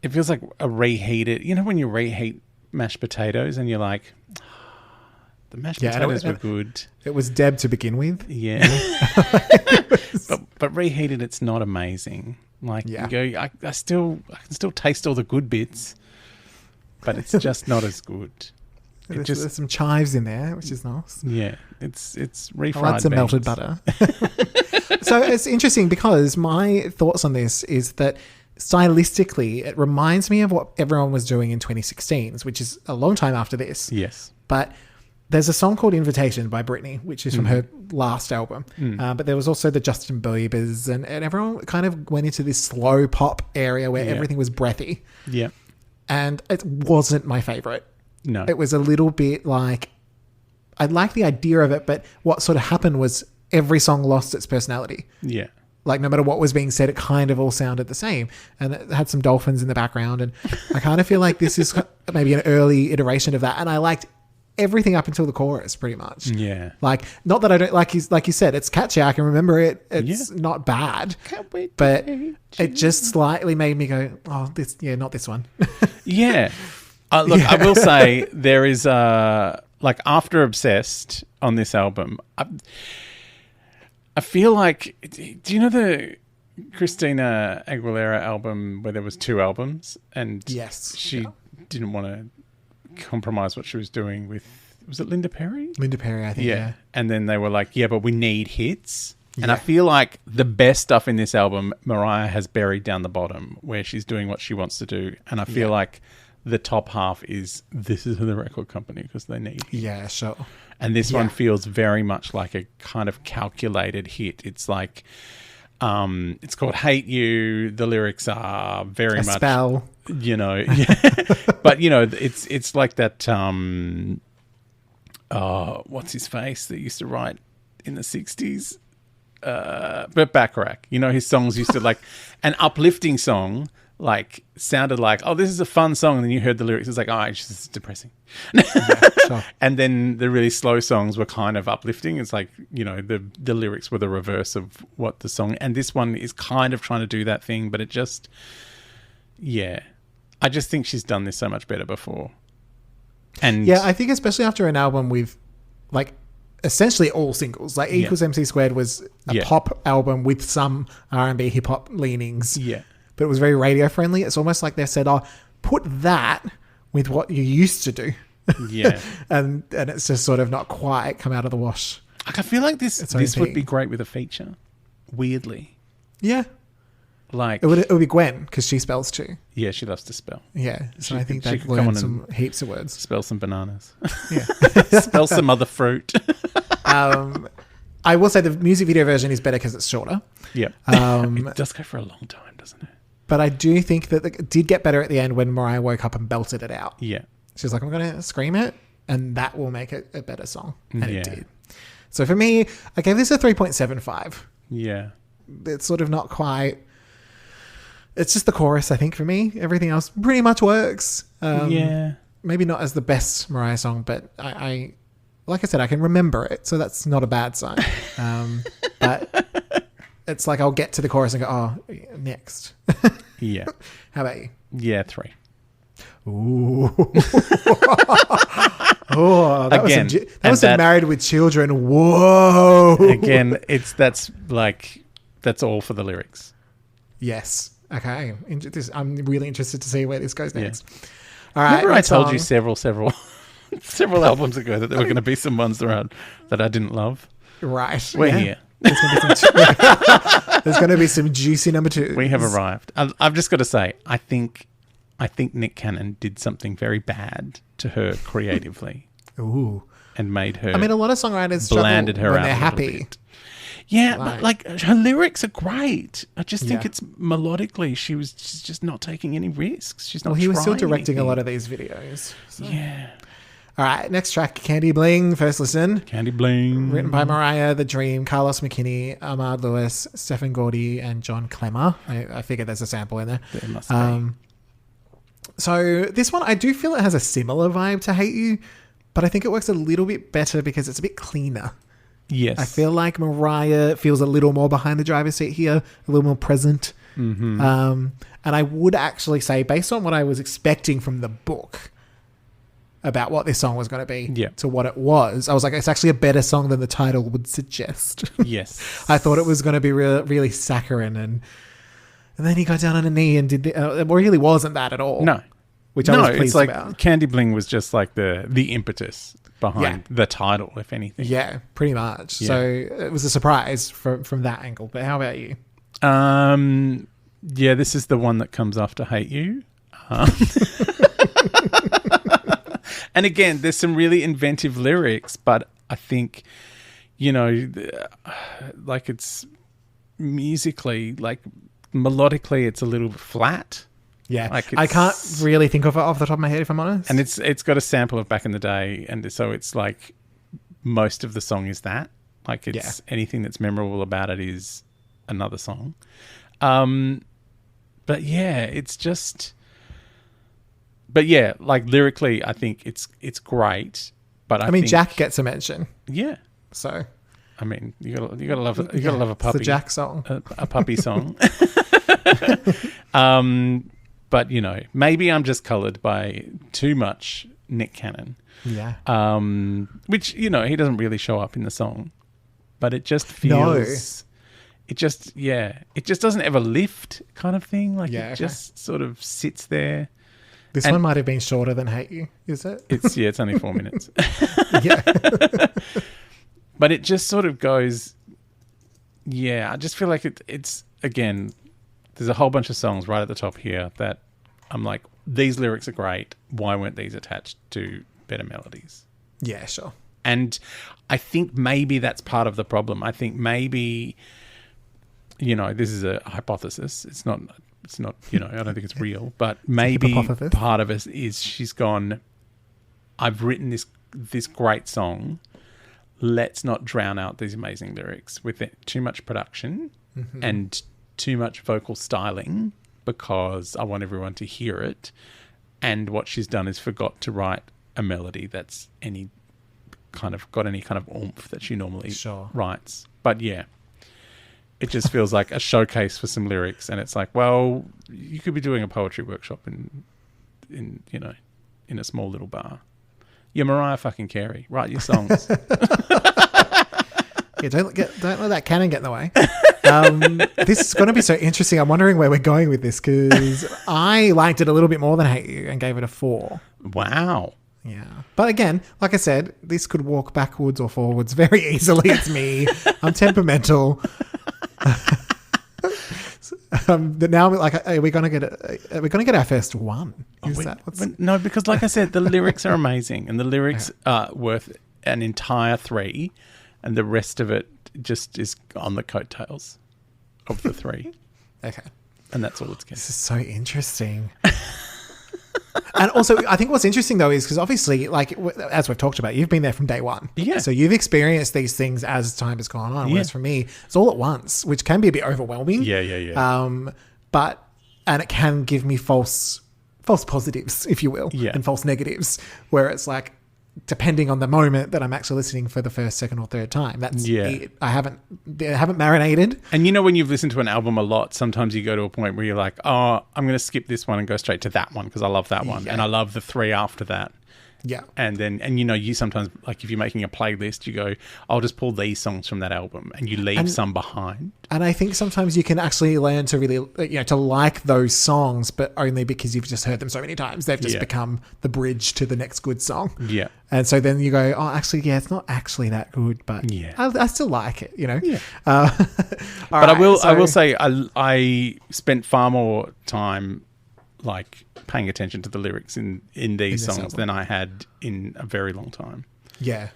It feels like a reheated... You know when you reheat mashed potatoes and you're like... The mashed potatoes were good. It was Deb to begin with. Yeah. but reheated, it's not amazing. Like, you go, I can still taste all the good bits, but it's just not as good. There's some chives in there, which is nice. Yeah, it's refried. I like some melted butter. So it's interesting because my thoughts on this is that stylistically, it reminds me of what everyone was doing in 2016, which is a long time after this. Yes. But there's a song called Invitation by Britney, which is from her last album. But there was also the Justin Bieber's and everyone kind of went into this slow pop area where everything was breathy. Yeah. And it wasn't my favorite. No. It was a little bit like, I liked the idea of it, but what sort of happened was every song lost its personality. Yeah. Like no matter what was being said, it kind of all sounded the same. And it had some dolphins in the background. And I kind of feel like this is maybe an early iteration of that. And I liked everything up until the chorus pretty much. Yeah. Like, not that I don't like you said, it's catchy. I can remember it. It's not bad. Can't wait. But it just slightly made me go, oh, not this one. Yeah. Look, I will say there is like after Obsessed on this album, I feel like, do you know the Christina Aguilera album where there was 2 albums and she didn't want to compromise what she was doing with, was it Linda Perry? Linda Perry, I think. Yeah. And then they were like, but we need hits. Yeah. And I feel like the best stuff in this album, Mariah has buried down the bottom where she's doing what she wants to do. And I feel like the top half is this is the record company because they need hits. Yeah, sure. And this one feels very much like a kind of calculated hit. It's like, it's called Hate You. The lyrics are very much spell. But it's like that, what's his face that used to write in the 60s? But Bacharach, his songs used to like an uplifting song, like sounded like, oh, this is a fun song. And then you heard the lyrics. It's like, oh, it's just depressing. Sure. And then the really slow songs were kind of uplifting. It's like, the lyrics were the reverse of what the song. And this one is kind of trying to do that thing, but it just, I just think she's done this so much better before. And I think especially after an album with like essentially all singles, like E equals MC squared was a pop album with some R&B hip hop leanings. Yeah. But it was very radio friendly. It's almost like they said, oh, put that with what you used to do. Yeah. and it's just sort of not quite come out of the wash. Like, I feel like this would be great with a feature. Weirdly. Yeah. Like it would be Gwen because she spells too. Yeah, she loves to spell. Yeah. So I think they've learned some heaps of words. Spell some bananas. Yeah. Spell some other fruit. I will say the music video version is better because it's shorter. Yeah. It does go for a long time, doesn't it? But I do think that it did get better at the end when Mariah woke up and belted it out. Yeah. She's like, I'm going to scream it, and that will make it a better song. And it did. So for me, I gave this a 3.75. Yeah. It's sort of not quite... It's just the chorus, I think, for me. Everything else pretty much works. Maybe not as the best Mariah song, but I like I said, I can remember it, so that's not a bad sign. But it's like I'll get to the chorus and go, oh, next. Yeah. How about you? Yeah, 3. Ooh. Oh, that was some Married with Children. Whoa. Again, that's all for the lyrics. Yes. Okay. I'm really interested to see where this goes next. Yeah. All right. Remember I told you several albums ago that there were going to be some ones around that I didn't love? Right. We're here. There's going to be some juicy number 2. We have arrived. I've just got to say, I think Nick Cannon did something very bad to her creatively. Ooh. And made her... I mean, a lot of songwriters blanded her when out they're happy. Bit. Yeah, but like her lyrics are great. I just think it's melodically, she's just not taking any risks. She's not. Well, he was still anything. directing a lot of these videos. So. Yeah. All right, next track, Candy Bling. First listen. Candy Bling. Written by Mariah, The Dream, Carlos McKinney, Ahmad Lewis, Stephen Gordy, and John Clemmer. I figured there's a sample in there. There must be. So this one, I do feel it has a similar vibe to Hate You, but I think it works a little bit better because it's a bit cleaner. Yes. I feel like Mariah feels a little more behind the driver's seat here, a little more present. Mm-hmm. And I would actually say, based on what I was expecting from the book about what this song was going to be to what it was, I was like, it's actually a better song than the title would suggest. Yes. I thought it was going to be really saccharine. And then he got down on a knee and did it really wasn't that at all. No. Which I was pleased it's like about. Candy Bling was just like the impetus behind the title, if anything. Yeah, pretty much. Yeah. So it was a surprise from that angle. But how about you? Yeah, this is the one that comes after Hate You. And again, there's some really inventive lyrics, but I think, like it's musically, like melodically, it's a little flat. Yeah, like I can't really think of it off the top of my head, if I'm honest. And it's got a sample of Back in the Day, and so it's like most of the song is that. Like it's anything that's memorable about it is another song. But yeah, it's just... But yeah, like lyrically, I think it's great. But I mean, think, Jack gets a mention. Yeah. So... I mean, you gotta love it. You gotta love a puppy. It's the Jack song. A puppy song. But, maybe I'm just coloured by too much Nick Cannon. Yeah. Which, he doesn't really show up in the song. But it just feels... No. It just doesn't ever lift kind of thing. Like just sort of sits there. This one might have been shorter than Hate You, is it? It's only 4 minutes. Yeah. But it just sort of goes... Yeah, I just feel like it's again... There's a whole bunch of songs right at the top here that I'm like, these lyrics are great. Why weren't these attached to better melodies? Yeah, sure. And I think maybe that's part of the problem. I think maybe, this is a hypothesis. It's not, I don't think it's real, but maybe part of it is she's gone, I've written this great song. Let's not drown out these amazing lyrics with too much production and too much vocal styling because I want everyone to hear it. And what she's done is forgot to write a melody that's got any kind of oomph that she normally writes. But yeah, it just feels like a showcase for some lyrics. And it's like, well, you could be doing a poetry workshop in a small little bar. You're Mariah fucking Carey. Write your songs. Yeah, don't let that cannon get in the way. This is going to be so interesting. I'm wondering where we're going with this because I liked it a little bit more than Hate You and gave it a 4. Wow. Yeah. But again, like I said, this could walk backwards or forwards very easily. It's me. I'm temperamental. But now, like, are we going to get our first one? No, because like I said, the lyrics are amazing and the lyrics are worth an entire 3. And the rest of it just is on the coattails of the 3. Okay. And that's all it's getting. This is so interesting. And also, I think what's interesting, though, is because obviously, like, as we've talked about, you've been there from day one. Yeah. So you've experienced these things as time has gone on. Whereas for me, it's all at once, which can be a bit overwhelming. Yeah. And it can give me false positives, if you will, and false negatives, where it's like, depending on the moment that I'm actually listening for the first, second, or third time. That's it. I haven't marinated. And you know, when you've listened to an album a lot, sometimes you go to a point where you're like, oh, I'm going to skip this one and go straight to that one because I love that one. And I love the 3 after that. Yeah. And you know, you sometimes, like, if you're making a playlist, you go, I'll just pull these songs from that album, and you leave some behind. And I think sometimes you can actually learn to really, to like those songs, but only because you've just heard them so many times. They've just become the bridge to the next good song. Yeah. And so then you go, oh, actually, it's not actually that good, but I still like it, Yeah. But right, I will say I spent far more time, like, paying attention to the lyrics in these songs than I had in a very long time. Yeah.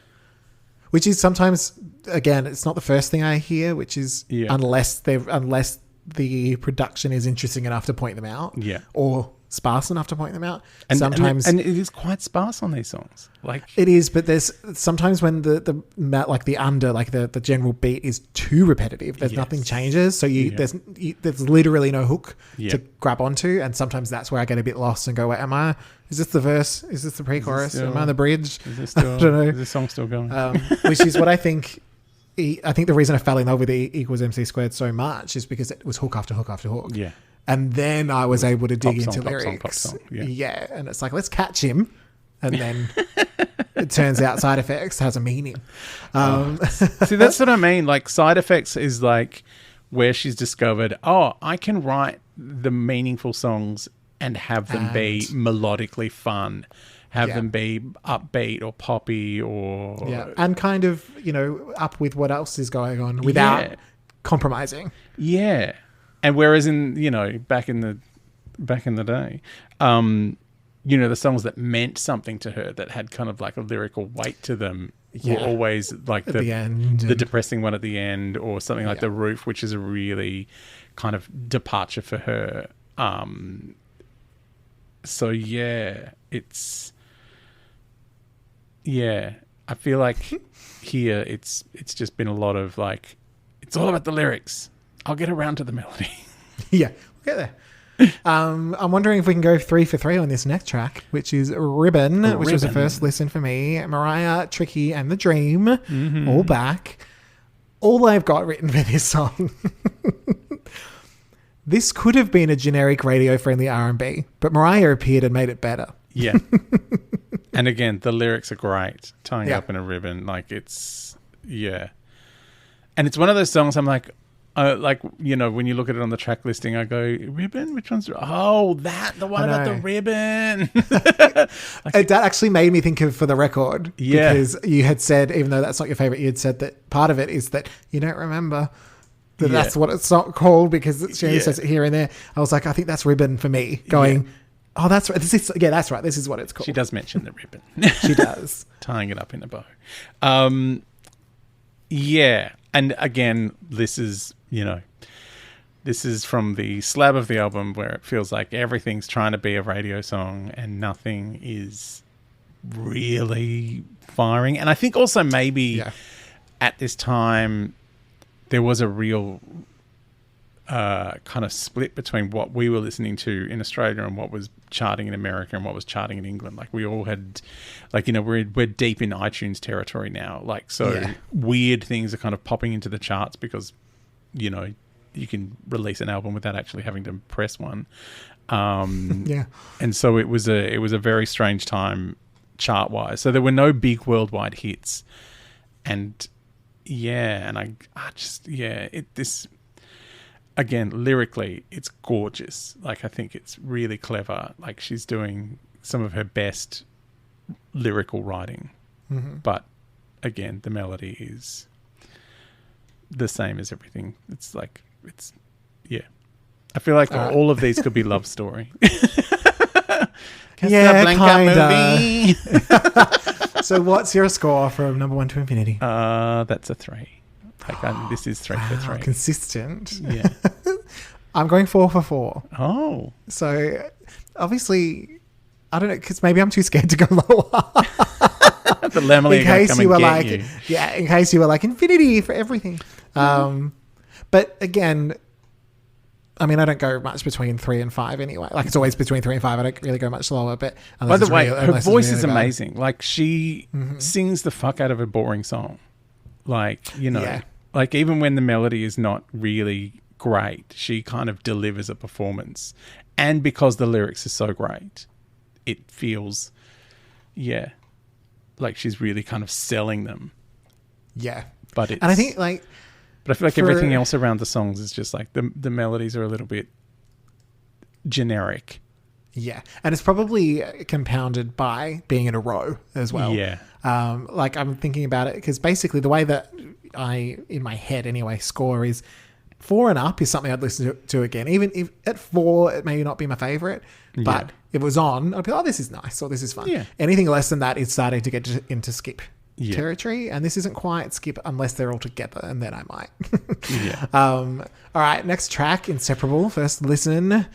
Which is sometimes, again, it's not the first thing I hear, which is unless the production is interesting enough to point them out. Yeah. Or sparse enough to point them out. And it is quite sparse on these songs. Like, it is, but there's sometimes when the general beat is too repetitive. There's nothing changes, so there's literally no hook to grab onto, and sometimes that's where I get a bit lost and go, wait, is this the verse? Is this the pre-chorus? Am I on the bridge? I don't know. Is this song still going? Which is what I think. I think the reason I fell in love with E equals MC squared so much is because it was hook after hook after hook. Yeah. And then I was able to dig into lyrics. Pop song. Yeah. And it's like, let's catch him. And then it turns out Side Effects has a meaning. See, that's what I mean. Like, Side Effects is like where she's discovered, I can write the meaningful songs and have them be melodically fun. Have them be upbeat or poppy or... Yeah, and kind of, up with what else is going on without compromising. Yeah. And whereas in, back in the day, the songs that meant something to her, that had kind of like a lyrical weight to them, were always like the end, the depressing one at the end, or something like The Roof, which is a really kind of departure for her. So it's... Yeah, I feel like here it's just been a lot of like, it's all about the lyrics. I'll get around to the melody. Yeah, we'll get there. I'm wondering if we can go 3 for 3 on this next track, which is Ribbon, which was the first listen for me. Mariah, Tricky, and The Dream, all back. All I've got written for this song. This could have been a generic radio-friendly R&B, but Mariah appeared and made it better. Yeah. And again, the lyrics are great. Tying up in a ribbon. Like, it's... Yeah. And it's one of those songs I'm like... when you look at it on the track listing, I go, ribbon? Which one's... Oh, the one about the ribbon. That actually made me think of For the Record. Yeah. Because you had said, even though that's not your favourite, you had said that part of it is that you don't remember... That's what it's not called because she only says it here and there. I was like, I think that's ribbon for me. Going, oh, that's right. That's right. This is what it's called. She does mention the ribbon. She does. Tying it up in a bow. Yeah. And again, this is from the slab of the album where it feels like everything's trying to be a radio song and nothing is really firing. And I think also maybe at this time, there was a real kind of split between what we were listening to in Australia and what was charting in America and what was charting in England. Like, we all had, like, we're deep in iTunes territory now. Like, so weird things are kind of popping into the charts because, you can release an album without actually having to press one. And so it was a very strange time chart wise. So there were no big worldwide hits, and this again, lyrically, it's gorgeous. Like, I think it's really clever. Like, she's doing some of her best lyrical writing. But again, the melody is the same as everything. It's like, I feel like all of these could be Love Story. Movie. So what's your score from number 1 to infinity? That's a 3. Like, this is 3 for 3. Consistent. Yeah. I'm going 4 for 4. Oh. So obviously, I don't know, because maybe I'm too scared to go lower. The Lemley in case you were like, you. yeah, in case you were like infinity for everything. But again, I mean, I don't go much between 3 and 5 anyway. Like, it's always between 3 and 5. I don't really go much lower. But by the way, her voice is amazing. Like, she sings the fuck out of a boring song. Like, you know, like even when the melody is not really great, she kind of delivers a performance. And because the lyrics are so great, it feels, like she's really kind of selling them. Yeah. But it's, and I think, like, but I feel like everything else around the songs is just like the melodies are a little bit generic. Yeah. And it's probably compounded by being in a row as well. Yeah. Like, I'm thinking about it because basically the way that I, in my head anyway, score is 4 and up is something I'd listen to again. Even if at 4, it may not be my favorite, but if it was on, I'd be like, oh, this is nice or this is fun. Yeah. Anything less than that is starting to get into skip territory, and this isn't quite skip unless they're all together, and then I might. All right, next track, Inseparable. First listen.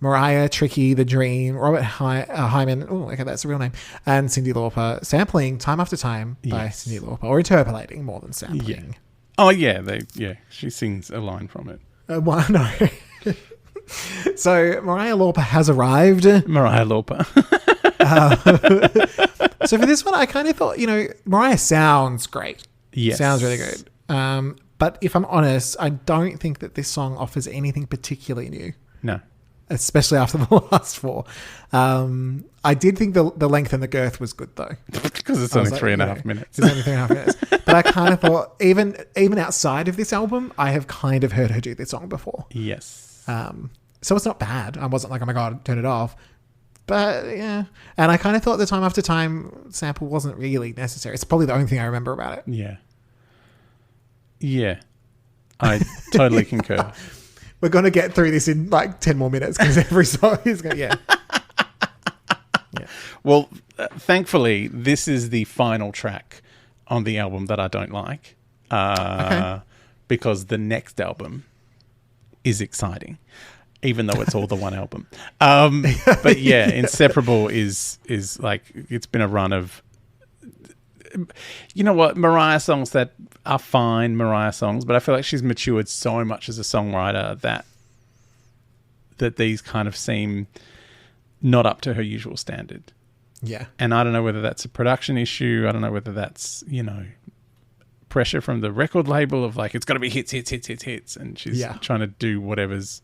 Mariah, Tricky, The Dream, Robert Hyman, oh, okay, that's a real name, and Cyndi Lauper, sampling Time After Time by Cyndi Lauper, or interpolating more than sampling. Oh, yeah, she sings a line from it. No. So, Mariah Lauper has arrived. Mariah Lauper. So, for this one, I kind of thought, Mariah sounds great. Yes. Sounds really good. But if I'm honest, I don't think that this song offers anything particularly new. No. Especially after the last 4. I did think the length and the girth was good, though. Because it's only 3.5 minutes. It's only 3.5 minutes. But I kind of thought, even outside of this album, I have kind of heard her do this song before. Yes. So it's not bad. I wasn't like, oh my God, turn it off. But yeah. And I kind of thought the Time After Time sample wasn't really necessary. It's probably the only thing I remember about it. Yeah. Yeah. I totally concur. We're going to get through this in like 10 more minutes because every song is going to, yeah. Well, thankfully, this is the final track on the album that I don't like. Because the next album is exciting, even though it's all the one album. But yeah, Inseparable is like, it's been a run of, you know what, Mariah songs that are fine Mariah songs, but I feel like she's matured so much as a songwriter that these kind of seem not up to her usual standard. Yeah. And I don't know whether that's a production issue. I don't know whether that's, pressure from the record label of like, it's got to be hits. And she's trying to do whatever's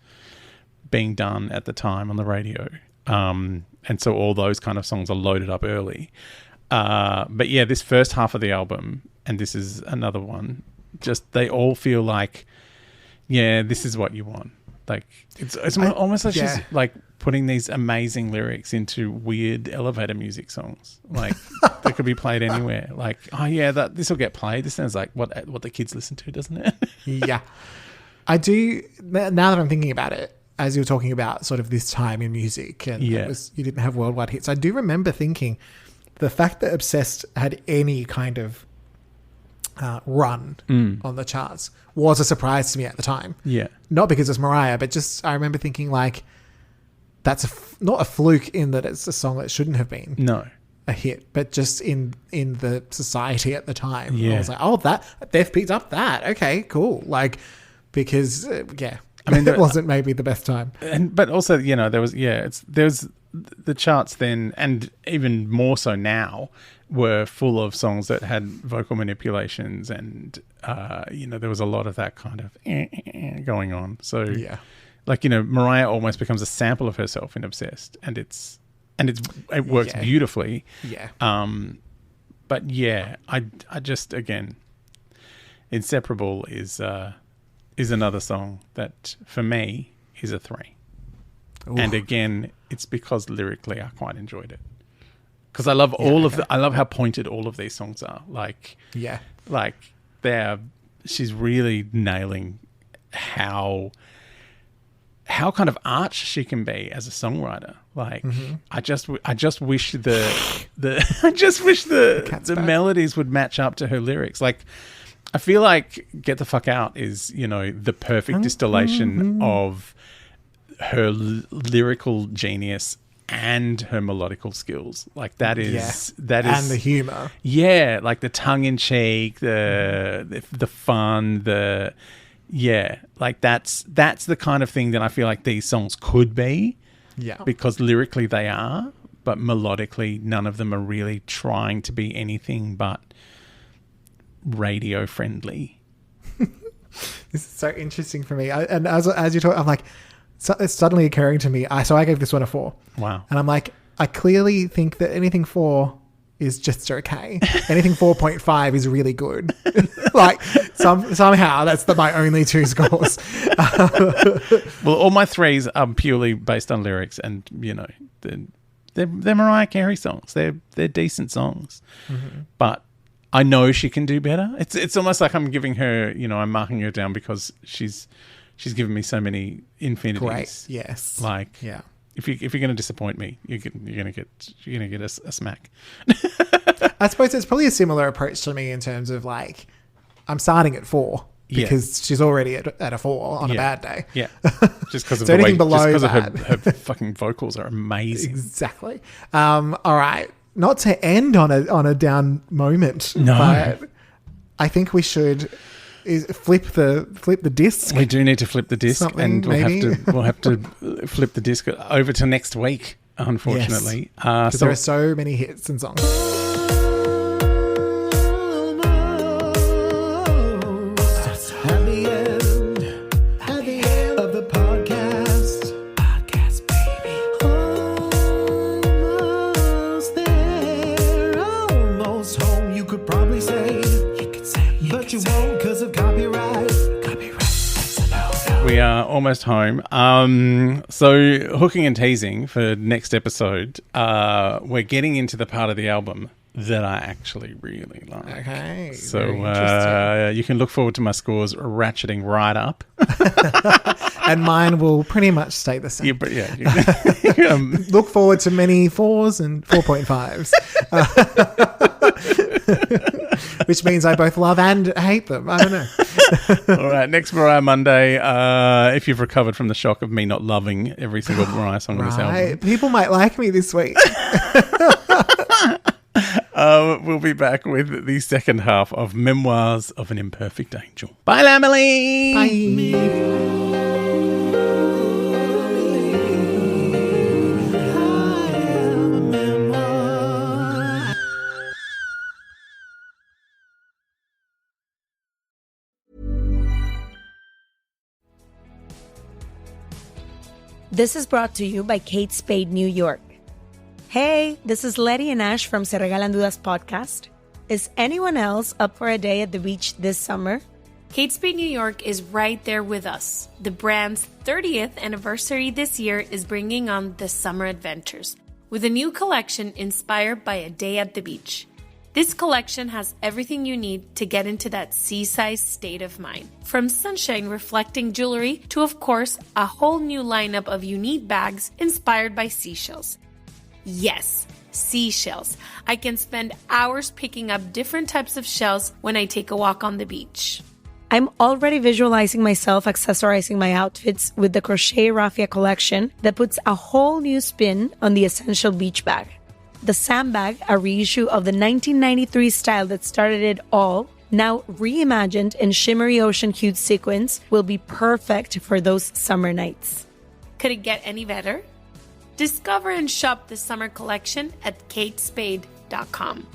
being done at the time on the radio. And so all those kind of songs are loaded up early. But yeah, this first half of the album, and this is another one, just they all feel like, yeah, this is what you want. Like it's almost like she's like putting these amazing lyrics into weird elevator music songs. Like they could be played anywhere. Like, oh yeah, this will get played. This sounds like what the kids listen to, doesn't it? Yeah, I do. Now that I'm thinking about it, as you were talking about sort of this time in music, and you didn't have worldwide hits. I do remember thinking the fact that Obsessed had any kind of run on the charts was a surprise to me at the time. Yeah. Not because it's Mariah, but just I remember thinking like that's not a fluke in that it's a song that shouldn't have been a hit, but just in the society at the time. Yeah. I was like, oh, they've picked up that. Okay, cool. Like, because I mean, it wasn't maybe the best time. But also, there was the charts then, and even more so now, were full of songs that had vocal manipulations, and there was a lot of that kind of going on. So like Mariah almost becomes a sample of herself in Obsessed, and it works beautifully. Yeah. But yeah, I just, again, Inseparable is another song that for me is a 3. Ooh. And again, it's because lyrically I quite enjoyed it. Because I love I love how pointed all of these songs are. Like, she's really nailing how kind of arch she can be as a songwriter. Like, I just wish the melodies would match up to her lyrics. Like, I feel like Get the Fuck Out is, the perfect distillation of her lyrical genius and her melodical skills. Like that is and the humor. Yeah, like the tongue in cheek, the fun, like that's the kind of thing that I feel like these songs could be. Yeah. Because lyrically they are, but melodically none of them are really trying to be anything but radio friendly. This is so interesting for me. And as you talk, I'm like, so it's suddenly occurring to me. So I gave this one a 4. Wow. And I'm like, I clearly think that anything 4 is just okay. Anything 4.5 is really good. Like somehow that's my only 2 scores. Well, all my 3s are purely based on lyrics, and they're Mariah Carey songs. They're decent songs, but I know she can do better. It's almost like I'm giving her, I'm marking her down because she's given me so many infinities. Great. Yes. Like, yeah. If you're going to disappoint me, you're going to get a smack. I suppose it's probably a similar approach to me in terms of like, I'm starting at 4 because she's already at a 4 on a bad day. Yeah. Just because of so anything below just that. because her fucking vocals are amazing. Exactly. All right. Not to end on a down moment. No. But I think we should flip the disc. We do need to flip the disc, and we'll have to flip the disc over to next week, unfortunately. Because there are so many hits and songs. We are almost home. So hooking and teasing for next episode, we're getting into the part of the album that I actually really like. Okay. So you can look forward to my scores ratcheting right up. And mine will pretty much stay the same. Look forward to many 4s and 4.5s. Which means I both love and hate them. I don't know. All right, next Mariah Monday. If you've recovered from the shock of me not loving every single Mariah song on this album. People might like me this week. We'll be back with the second half of Memoirs of an Imperfect Angel. Bye, Lamely. Bye. This is brought to you by Kate Spade New York. Hey, this is Letty and Ash from Se Regalan Dudas podcast. Is anyone else up for a day at the beach this summer? Kate Spade New York is right there with us. The brand's 30th anniversary this year is bringing on the summer adventures with a new collection inspired by a day at the beach. This collection has everything you need to get into that seaside state of mind. From sunshine-reflecting jewelry to, of course, a whole new lineup of unique bags inspired by seashells. Yes, seashells. I can spend hours picking up different types of shells when I take a walk on the beach. I'm already visualizing myself accessorizing my outfits with the Crochet Raffia collection that puts a whole new spin on the essential beach bag. The sandbag, a reissue of the 1993 style that started it all, now reimagined in shimmery ocean hued sequins, will be perfect for those summer nights. Could it get any better? Discover and shop the summer collection at katespade.com.